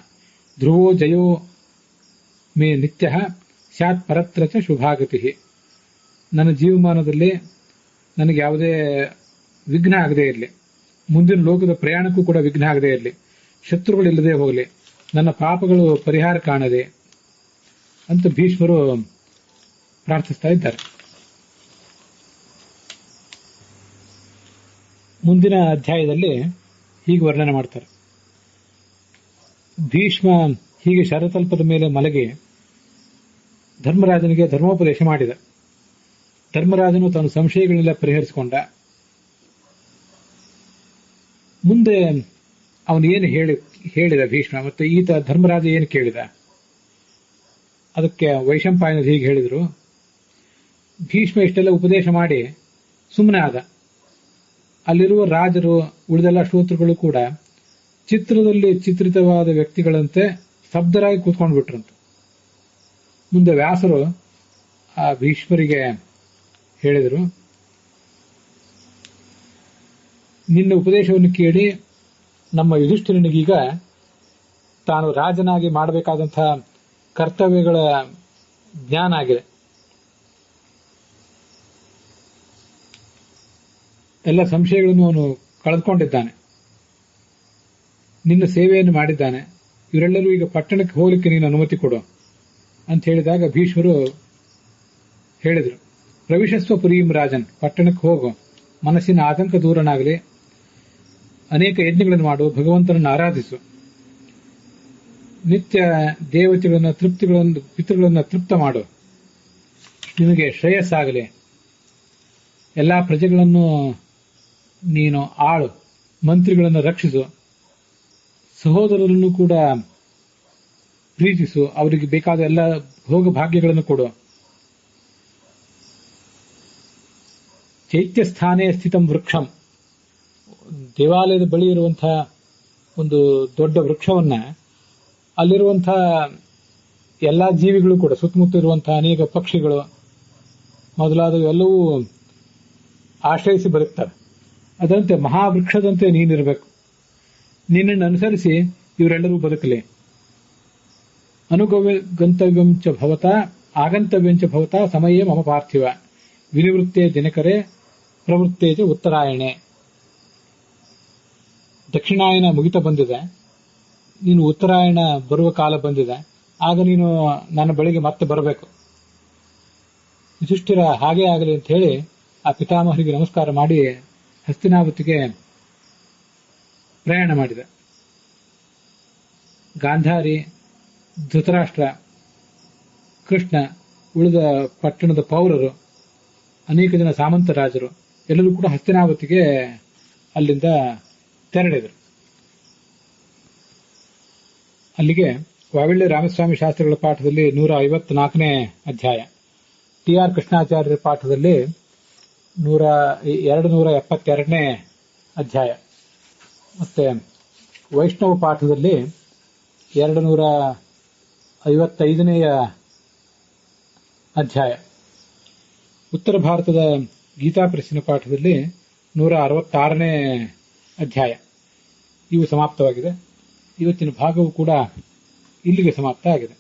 ಧ್ರುವೋ ಜಯೋ ಮೇ ನಿತ್ಯ ಸ್ಯಾತ್ ಪರತ್ರ ಚ ಶುಭಾಗತಿ. ನನ್ನ ಜೀವಮಾನದಲ್ಲಿ ನನಗೆ ಯಾವುದೇ ವಿಘ್ನ ಆಗದೇ ಇರಲಿ, ಮುಂದಿನ ಲೋಕದ ಪ್ರಯಾಣಕ್ಕೂ ಕೂಡ ವಿಘ್ನ ಆಗದೇ ಇರಲಿ, ಶತ್ರುಗಳಿಲ್ಲದೆ ಹೋಗಲಿ, ನನ್ನ ಪಾಪಗಳು ಪರಿಹಾರ ಕಾಣದೆ ಅಂತ ಭೀಷ್ಮರು ಪ್ರಾರ್ಥಿಸ್ತಾ ಇದ್ದಾರೆ. ಮುಂದಿನ ಅಧ್ಯಾಯದಲ್ಲಿ ಹೀಗೆ ವರ್ಣನೆ ಮಾಡ್ತಾರೆ. ಭೀಷ್ಮ ಹೀಗೆ ಶರತಲ್ಪದ ಮೇಲೆ ಮಲಗಿ ಧರ್ಮರಾಜನಿಗೆ ಧರ್ಮೋಪದೇಶ ಮಾಡಿದ. ಧರ್ಮರಾಜನು ತನ್ನ ಸಂಶಯಗಳೆಲ್ಲ ಪರಿಹರಿಸಿಕೊಂಡ. ಮುಂದೆ ಅವನು ಏನು ಹೇಳಿದ ಭೀಷ್ಮ, ಮತ್ತೆ ಈತ ಧರ್ಮರಾಜ ಏನು ಕೇಳಿದ, ಅದಕ್ಕೆ ವೈಶಂಪಾಯನರು ಹೀಗೆ ಹೇಳಿದರು. ಭೀಷ್ಮ ಇಷ್ಟೆಲ್ಲ ಉಪದೇಶ ಮಾಡಿ ಸುಮ್ಮನೆ ಆದ. ಅಲ್ಲಿರುವ ರಾಜರು, ಉಳಿದೆಲ್ಲ ಶ್ರೋತೃಗಳು ಕೂಡ ಚಿತ್ರದಲ್ಲಿ ಚಿತ್ರಿತವಾದ ವ್ಯಕ್ತಿಗಳಂತೆ ಸ್ತಬ್ಧರಾಗಿ ಕೂತ್ಕೊಂಡು ಬಿಟ್ರಂತೆ. ಮುಂದೆ ವ್ಯಾಸರು ಆ ಭೀಷ್ಮರಿಗೆ ಹೇಳಿದರು, ನಿನ್ನ ಉಪದೇಶವನ್ನು ಕೇಳಿ ನಮ್ಮ ಯುಧಿಷ್ಠಿರನಿಗೀಗ ತಾನು ರಾಜನಾಗಿ ಮಾಡಬೇಕಾದಂತಹ ಕರ್ತವ್ಯಗಳ ಜ್ಞಾನ ಆಗಿದೆ. ಎಲ್ಲ ಸಂಶಯಗಳನ್ನು ಅವನು ಕಳೆದುಕೊಂಡಿದ್ದಾನೆ. ನಿನ್ನ ಸೇವೆಯನ್ನು ಮಾಡಿದ್ದಾನೆ. ಇವರೆಲ್ಲರೂ ಈಗ ಪಟ್ಟಣಕ್ಕೆ ಹೋಗಲಿಕ್ಕೆ ನೀನು ಅನುಮತಿ ಕೊಡು ಅಂತ ಹೇಳಿದಾಗ ಭೀಷ್ಮರು ಹೇಳಿದರು, ಪ್ರವಿಶಸ್ವ ಪುರೀಂ ರಾಜನ್, ಪಟ್ಟಣಕ್ಕೆ ಹೋಗು, ಮನಸ್ಸಿನ ಆತಂಕ ದೂರನಾಗಲಿ, ಅನೇಕ ಯಜ್ಞಗಳನ್ನು ಮಾಡು, ಭಗವಂತನನ್ನು ಆರಾಧಿಸು, ನಿತ್ಯ ದೇವತೆಗಳನ್ನ ಪಿತೃಗಳನ್ನ ತೃಪ್ತ ಮಾಡು, ನಿನಗೆ ಶ್ರೇಯಸ್ಸಾಗಲಿ, ಎಲ್ಲಾ ಪ್ರಜೆಗಳನ್ನು ನೀನು ಆಳು, ಮಂತ್ರಿಗಳನ್ನು ರಕ್ಷಿಸು, ಸಹೋದರರನ್ನು ಕೂಡ ಪ್ರೀತಿಸು, ಅವರಿಗೆ ಬೇಕಾದ ಎಲ್ಲ ಭೋಗ ಭಾಗ್ಯಗಳನ್ನು ಕೊಡು. ಚೈತ್ಯ ಸ್ಥಾನೇ ಸ್ಥಿತಂ ವೃಕ್ಷಂ, ದೇವಾಲಯದ ಬಳಿ ಇರುವಂತಹ ಒಂದು ದೊಡ್ಡ ವೃಕ್ಷವನ್ನ ಅಲ್ಲಿರುವಂತಹ ಎಲ್ಲಾ ಜೀವಿಗಳು ಕೂಡ, ಸುತ್ತಮುತ್ತ ಇರುವಂತಹ ಅನೇಕ ಪಕ್ಷಿಗಳು ಮೊದಲಾದವು ಎಲ್ಲವೂ ಆಶ್ರಯಿಸಿ ಬರುತ್ತವೆ. ಅದರಂತೆ ಮಹಾವೃಕ್ಷದಂತೆ ನೀನಿರಬೇಕು. ನಿನ್ನನ್ನು ಅನುಸರಿಸಿ ಇವರೆಲ್ಲರೂ ಬದುಕಲಿ. ಅನುಗಂತವ್ಯಂಚ ಭವತ ಆಗಂತವ್ಯಂಚ ಭವತ ಸಮಯೇ ಮಮ ಪಾರ್ಥಿವ ವಿನಿವೃತ್ತೇ ದಿನಕರೇ ಪ್ರವೃತ್ತೇ ಚ ಉತ್ತರಾಯಣೆ. ದಕ್ಷಿಣಾಯನ ಮುಗಿತ ಬಂದಿದೆ, ನೀನು ಉತ್ತರಾಯಣ ಬರುವ ಕಾಲ ಬಂದಿದೆ, ಆಗ ನೀನು ನನ್ನ ಬಳಿಗೆ ಮತ್ತೆ ಬರಬೇಕು. ಯುಧಿಷ್ಠಿರ ಹಾಗೇ ಆಗಲಿ ಅಂತ ಹೇಳಿ ಆ ಪಿತಾಮಹರಿಗೆ ನಮಸ್ಕಾರ ಮಾಡಿ ಹಸ್ತಿನಾವತಿಗೆ ಪ್ರಯಾಣ ಮಾಡಿದ. ಗಾಂಧಾರಿ, ಧೃತರಾಷ್ಟ್ರ, ಕೃಷ್ಣ, ಉಳಿದ ಪಟ್ಟಣದ ಪೌರರು, ಅನೇಕ ಜನ ಸಾಮಂತ ರಾಜರು ಎಲ್ಲರೂ ಕೂಡ ಹಸ್ತಿನಾವತಿಗೆ ಅಲ್ಲಿಂದ ತೆರಳಿದರು. ಅಲ್ಲಿಗೆ ವಾವಿಳ್ಳಿ ರಾಮಸ್ವಾಮಿ ಶಾಸ್ತ್ರಿಗಳ ಪಾಠದಲ್ಲಿ 154ನೇ ಅಧ್ಯಾಯ, ಟಿ ಆರ್ ಕೃಷ್ಣಾಚಾರ್ಯರ ಪಾಠದಲ್ಲಿ 272ನೇ ಅಧ್ಯಾಯ, ಮತ್ತೆ ವೈಷ್ಣವ ಪಾಠದಲ್ಲಿ 255ನೇ ಅಧ್ಯಾಯ, ಉತ್ತರ ಭಾರತದ ಗೀತಾ ಪ್ರೆಸ್ಸಿನ ಪಾಠದಲ್ಲಿ 166ನೇ ಅಧ್ಯಾಯ ಇವು ಸಮಾಪ್ತವಾಗಿದೆ. ಇವತ್ತಿನ ಭಾಗವು ಕೂಡ ಇಲ್ಲಿಗೆ ಸಮಾಪ್ತ ಆಗಿದೆ.